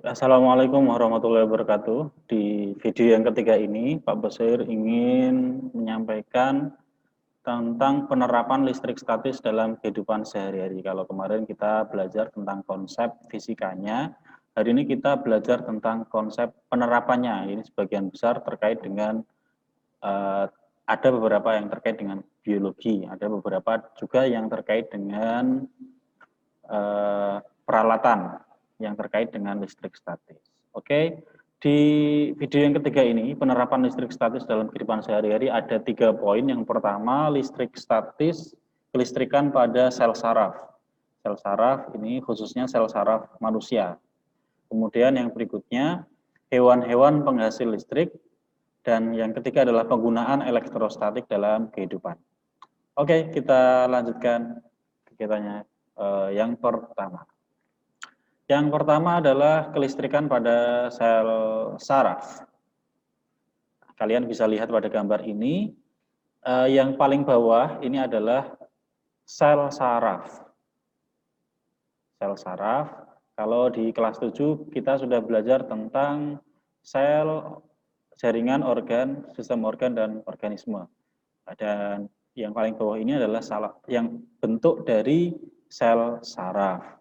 Assalamualaikum warahmatullahi wabarakatuh. Di video yang ketiga ini, Pak Basir ingin menyampaikan tentang penerapan listrik statis dalam kehidupan sehari-hari. Kalau kemarin kita belajar tentang konsep fisikanya, hari ini kita belajar tentang konsep penerapannya. Ini sebagian besar terkait dengan ada beberapa yang terkait dengan biologi, ada beberapa juga yang terkait dengan peralatan yang terkait dengan listrik statis. Oke, di video yang ketiga ini, penerapan listrik statis dalam kehidupan sehari-hari ada 3 poin. Yang pertama, listrik statis kelistrikan pada sel saraf. Sel saraf ini khususnya sel saraf manusia. Kemudian yang berikutnya, hewan-hewan penghasil listrik. Dan yang ketiga adalah penggunaan elektrostatik dalam kehidupan. Oke, kita lanjutkan kegiatannya. Yang pertama. Yang pertama adalah kelistrikan pada sel saraf. Kalian bisa lihat pada gambar ini, yang paling bawah ini adalah sel saraf. Sel saraf, kalau di kelas 7 kita sudah belajar tentang sel, jaringan organ, sistem organ, dan organisme. Dan yang paling bawah ini adalah yang bentuk dari sel saraf.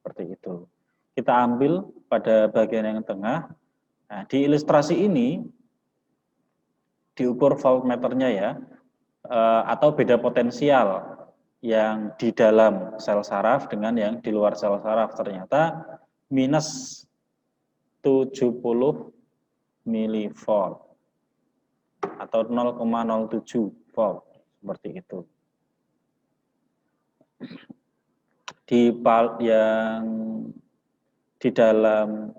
Seperti itu. Kita ambil pada bagian yang tengah. Nah, di ilustrasi ini diukur voltmeternya ya, atau beda potensial yang di dalam sel saraf dengan yang di luar sel saraf. Ternyata minus 70 milivolt atau 0,07 volt, seperti itu. Yang di dalam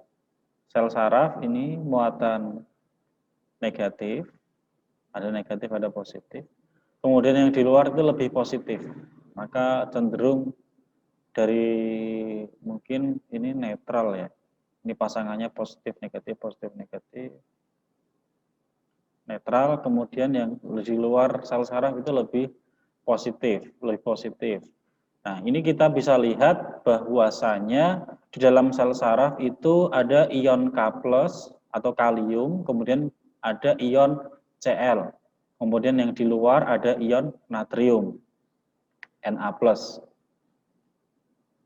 sel saraf ini muatan negatif, ada negatif, ada positif. Kemudian yang di luar itu lebih positif, maka cenderung dari mungkin ini netral ya. Ini pasangannya positif negatif, netral. Kemudian yang di luar sel saraf itu lebih positif. Nah, ini kita bisa lihat bahwasanya di dalam sel saraf itu ada ion K+ atau kalium, kemudian ada ion Cl. Kemudian yang di luar ada ion natrium, Na+.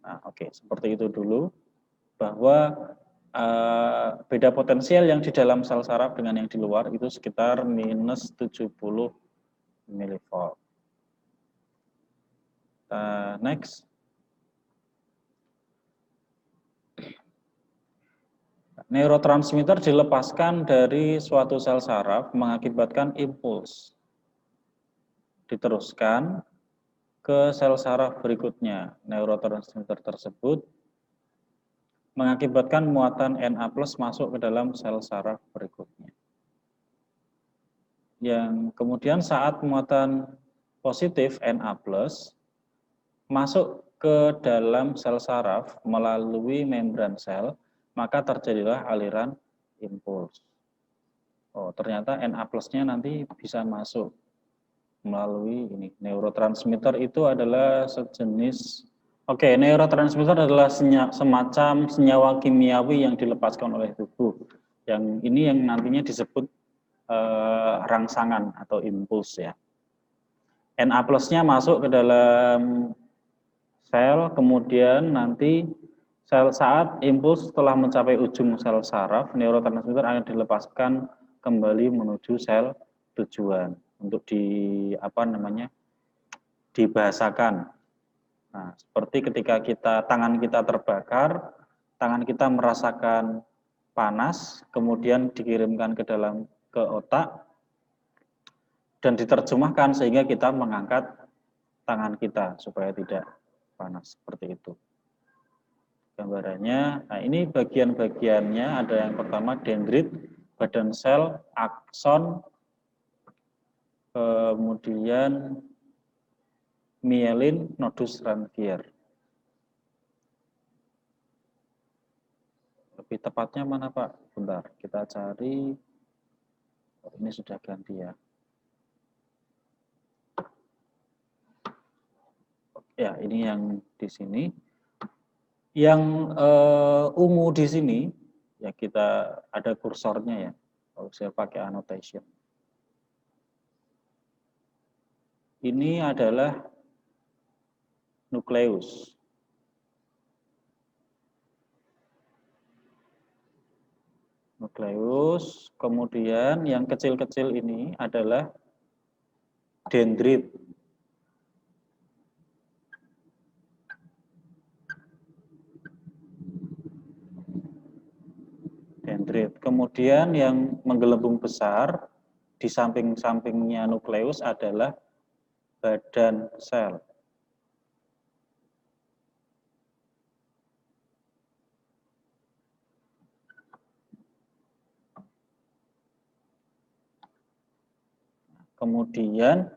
Nah, oke, seperti itu dulu, bahwa beda potensial yang di dalam sel saraf dengan yang di luar itu sekitar minus 70 milivolt. Next. Neurotransmitter dilepaskan dari suatu sel saraf mengakibatkan impuls. Diteruskan ke sel saraf berikutnya. Neurotransmitter tersebut mengakibatkan muatan Na+ masuk ke dalam sel saraf berikutnya. Yang kemudian saat muatan positif Na+ masuk ke dalam sel saraf melalui membran sel, maka terjadilah aliran impuls. Oh, ternyata Na+-nya nanti bisa masuk melalui ini. Neurotransmitter itu adalah sejenis, neurotransmitter adalah semacam senyawa kimiawi yang dilepaskan oleh tubuh. Yang ini yang nantinya disebut rangsangan atau impuls ya. Na+-nya masuk ke dalam sel, kemudian nanti saat impuls telah mencapai ujung sel saraf, neurotransmitter akan dilepaskan kembali menuju sel tujuan untuk dibahasakan. Nah, seperti ketika tangan kita terbakar, tangan kita merasakan panas, kemudian dikirimkan ke otak dan diterjemahkan sehingga kita mengangkat tangan kita supaya tidak panas, seperti itu. gambarannya. Nah, ini bagian-bagiannya ada yang pertama dendrit, badan sel, akson, kemudian mielin, nodus Ranvier. Lebih tepatnya mana Pak? Bentar, kita cari. Oh, ini sudah ganti ya. Ya, ini yang di sini. Yang ungu di sini, ya kita ada kursornya ya. Kalau saya pakai annotation. Ini adalah nukleus. Nukleus, kemudian yang kecil-kecil ini adalah dendrit. Dendrit. Kemudian yang menggelembung besar di samping-sampingnya nukleus adalah badan sel. Kemudian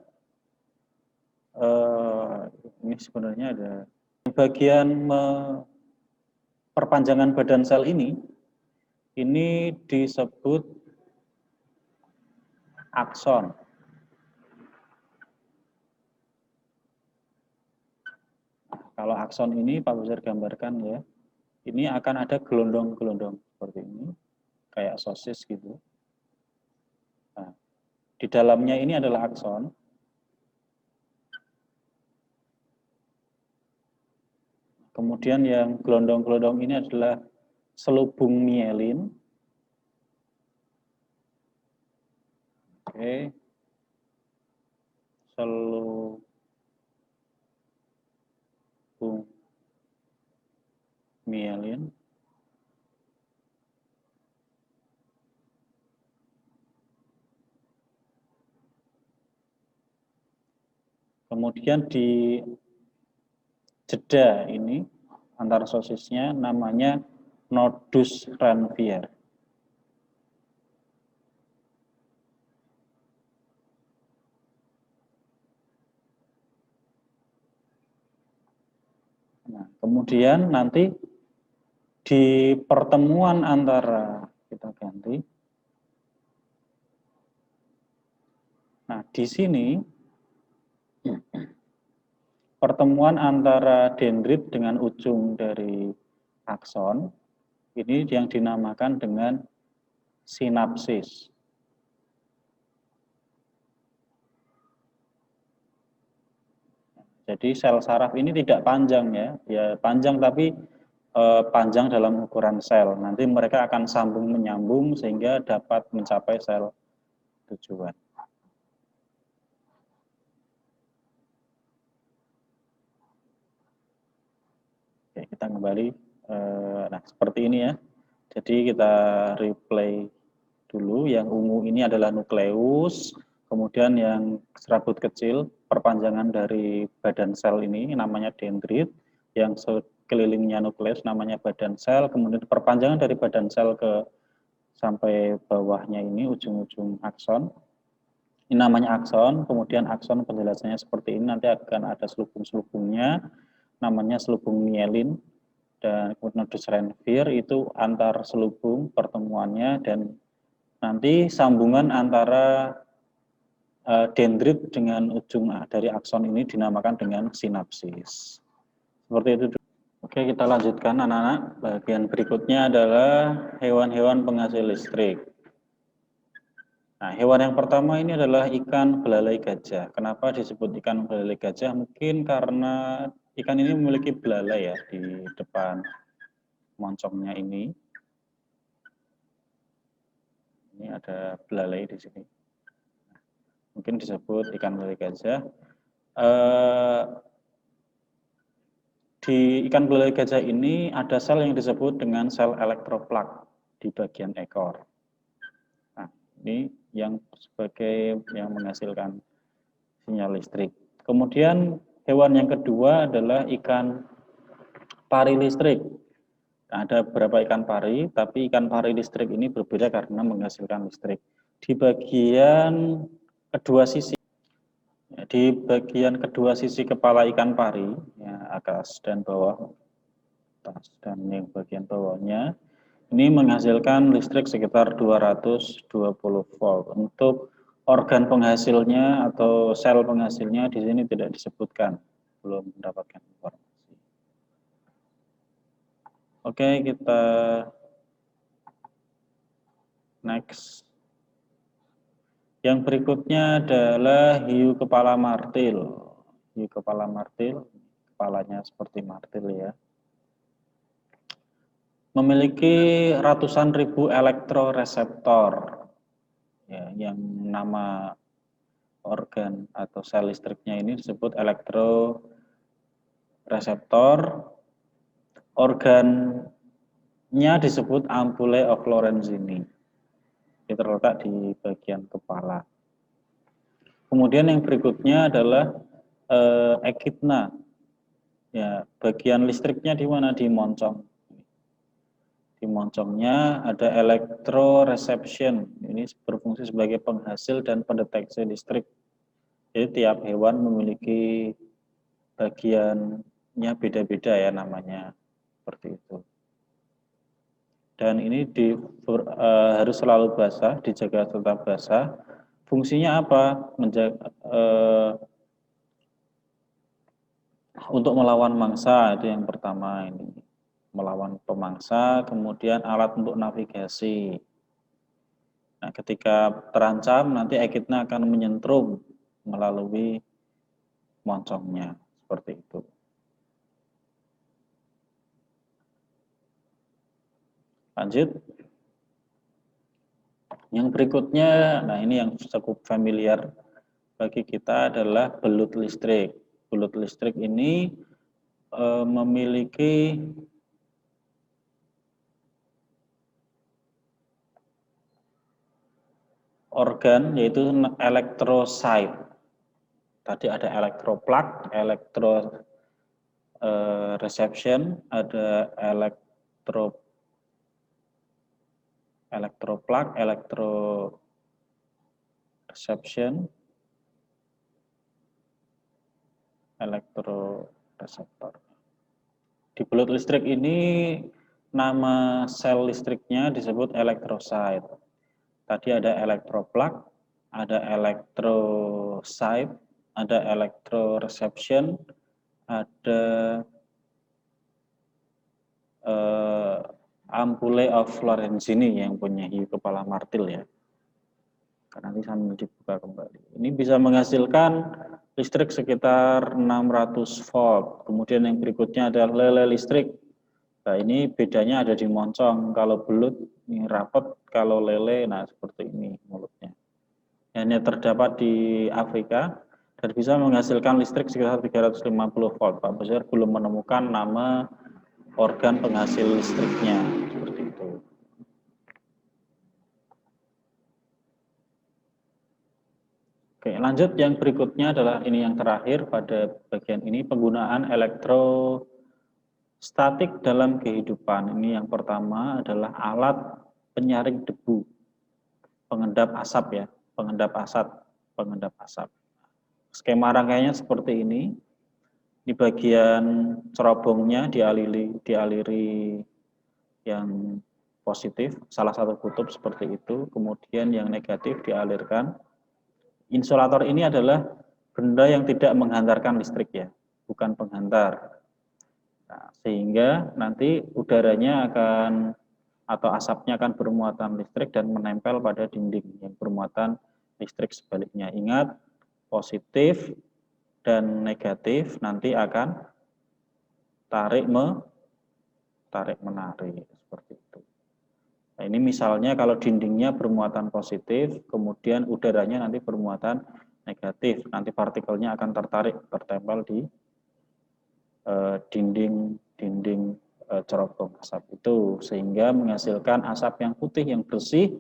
ini sebenarnya ada bagian perpanjangan badan sel ini disebut akson. Kalau akson ini Pak Besar gambarkan ya, ini akan ada gelondong-gelondong seperti ini, kayak sosis gitu. Nah, di dalamnya ini adalah akson. Kemudian yang gelondong-gelondong ini adalah selubung mielin. Oke. Selubung mielin. Kemudian di jeda ini antara sosisnya namanya nodus Ranvier. Nah, kemudian nanti di pertemuan antara, kita ganti. Nah, di sini pertemuan antara dendrit dengan ujung dari akson ini yang dinamakan dengan sinapsis. Jadi sel saraf ini tidak panjang ya panjang tapi panjang dalam ukuran sel. Nanti mereka akan sambung menyambung sehingga dapat mencapai sel tujuan. Oke, kita kembali. Nah, seperti ini ya. Jadi kita replay dulu. Yang ungu ini adalah nukleus. Kemudian yang serabut kecil, perpanjangan dari badan sel ini namanya dendrit. Yang sekelilingnya nukleus namanya badan sel. Kemudian perpanjangan dari badan sel ke sampai bawahnya ini ujung-ujung akson. Ini namanya akson. Kemudian akson penjelasannya seperti ini. Nanti akan ada selubung-selubungnya. Namanya selubung mielin. Dan nodus Ranvier itu antar selubung pertemuannya dan nanti sambungan antara dendrit dengan ujung dari akson ini dinamakan dengan sinapsis. Seperti itu. Oke, kita lanjutkan anak-anak. Bagian berikutnya adalah hewan-hewan penghasil listrik. Nah, hewan yang pertama ini adalah ikan belalai gajah. Kenapa disebut ikan belalai gajah? Mungkin karena ikan ini memiliki belalai ya di depan moncongnya ini. Ini ada belalai di sini. Mungkin disebut ikan belalai gajah. Di ikan belalai gajah ini ada sel yang disebut dengan sel elektroplak di bagian ekor. Nah, ini yang sebagai yang menghasilkan sinyal listrik. Kemudian hewan yang kedua adalah ikan pari listrik. Ada beberapa ikan pari, tapi ikan pari listrik ini berbeda karena menghasilkan listrik. Di bagian kedua sisi, di bagian kedua sisi kepala ikan pari, ya, atas dan bawah, atas dan yang bagian bawahnya, ini menghasilkan listrik sekitar 220 volt. Untuk organ penghasilnya atau sel penghasilnya di sini tidak disebutkan, belum mendapatkan informasi. Oke, kita next. Yang berikutnya adalah hiu kepala martil. Hiu kepala martil, kepalanya seperti martil ya. Memiliki ratusan ribu elektroreseptor. Ya, yang nama organ atau sel listriknya ini disebut elektroreseptor. Organnya disebut ampulle of Lorenzini. Ini terletak di bagian kepala. Kemudian yang berikutnya adalah ekidna. Ya, bagian listriknya di mana? Di moncong. Di moncongnya ada electroreception. Ini berfungsi sebagai penghasil dan pendeteksi listrik. Jadi tiap hewan memiliki bagiannya beda-beda ya namanya. Seperti itu. Dan ini harus selalu basah, dijaga tetap basah. Fungsinya apa? Untuk melawan mangsa, itu yang pertama ini. Melawan pemangsa, kemudian alat untuk navigasi. Nah, ketika terancam, nanti ekidna akan menyentrum melalui moncongnya. Seperti itu. Lanjut. Yang berikutnya, nah ini yang cukup familiar bagi kita adalah belut listrik. Belut listrik ini memiliki organ yaitu elektrosit. Tadi ada elektroplug, reception, ada elektroplug, reception, elektroreseptor. Di belut listrik ini nama sel listriknya disebut elektrosit. Tadi ada elektroplug, ada elektrosit, ada elektroreception, ada ampulle of Lorenzini yang punya hiu kepala martil ya. Karena nanti sambil dibuka kembali. Ini bisa menghasilkan listrik sekitar 600 volt. Kemudian yang berikutnya adalah lele listrik. Nah ini bedanya ada di moncong. Kalau belut ini rapat, kalau lele nah seperti ini mulutnya. Hanya terdapat di Afrika dan bisa menghasilkan listrik sekitar 350 volt. Pak Besar belum menemukan nama organ penghasil listriknya. Seperti itu. Oke, lanjut yang berikutnya adalah ini yang terakhir pada bagian ini, penggunaan elektrostatik dalam kehidupan. Ini yang pertama adalah alat penyaring debu, pengendap asap ya, pengendap asap. Skema rangkaiannya seperti ini. Di bagian cerobongnya dialiri yang positif, salah satu kutub seperti itu, kemudian yang negatif dialirkan. Insulator ini adalah benda yang tidak menghantarkan listrik ya, bukan penghantar. Nah, sehingga nanti udaranya akan atau asapnya akan bermuatan listrik dan menempel pada dinding yang bermuatan listrik sebaliknya. Ingat, positif dan negatif nanti akan tarik menarik seperti itu. Nah, ini misalnya kalau dindingnya bermuatan positif, kemudian udaranya nanti bermuatan negatif, nanti partikelnya akan tertempel di dinding cerobong asap itu, sehingga menghasilkan asap yang putih, yang bersih,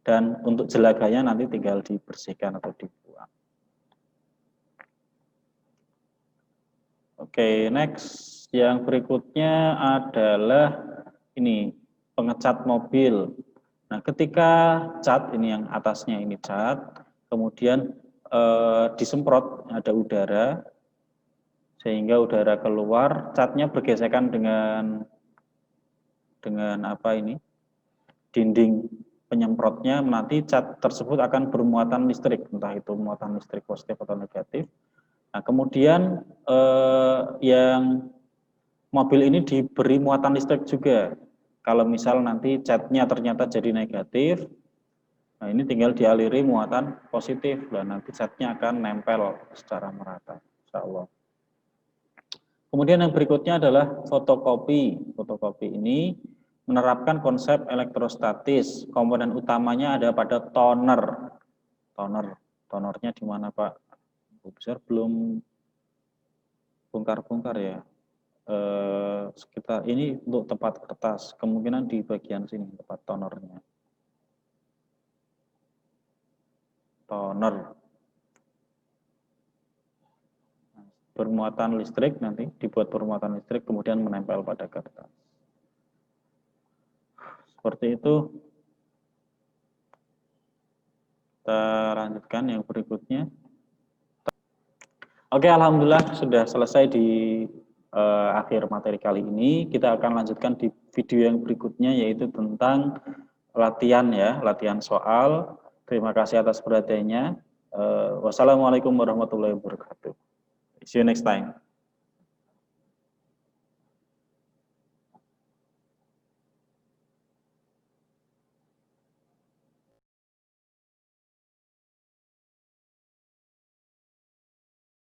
dan untuk jelaganya nanti tinggal dibersihkan atau dibuang. Oke, next. Yang berikutnya adalah ini pengecat mobil. Nah, ketika cat ini yang atasnya ini cat, kemudian disemprot ada udara sehingga udara keluar, catnya bergesekan dengan apa ini? Dinding penyemprotnya, nanti cat tersebut akan bermuatan listrik, entah itu muatan listrik positif atau negatif. Nah, kemudian yang mobil ini diberi muatan listrik juga. Kalau misal nanti catnya ternyata jadi negatif, nah ini tinggal dialiri muatan positif, dan nanti catnya akan nempel secara merata, insya Allah. Kemudian yang berikutnya adalah fotokopi. Fotokopi ini menerapkan konsep elektrostatis. Komponen utamanya ada pada toner. Tonernya di mana Pak? Besar belum bongkar-bongkar ya. Sekitar ini untuk tempat kertas, kemungkinan di bagian sini tempat tonernya. Toner bermuatan listrik, nanti dibuat bermuatan listrik kemudian menempel pada kertas. Seperti itu. Kita lanjutkan yang berikutnya. Oke, alhamdulillah sudah selesai di akhir materi kali ini. Kita akan lanjutkan di video yang berikutnya, yaitu tentang latihan ya, latihan soal. Terima kasih atas perhatiannya. Wassalamualaikum warahmatullahi wabarakatuh. See you next time.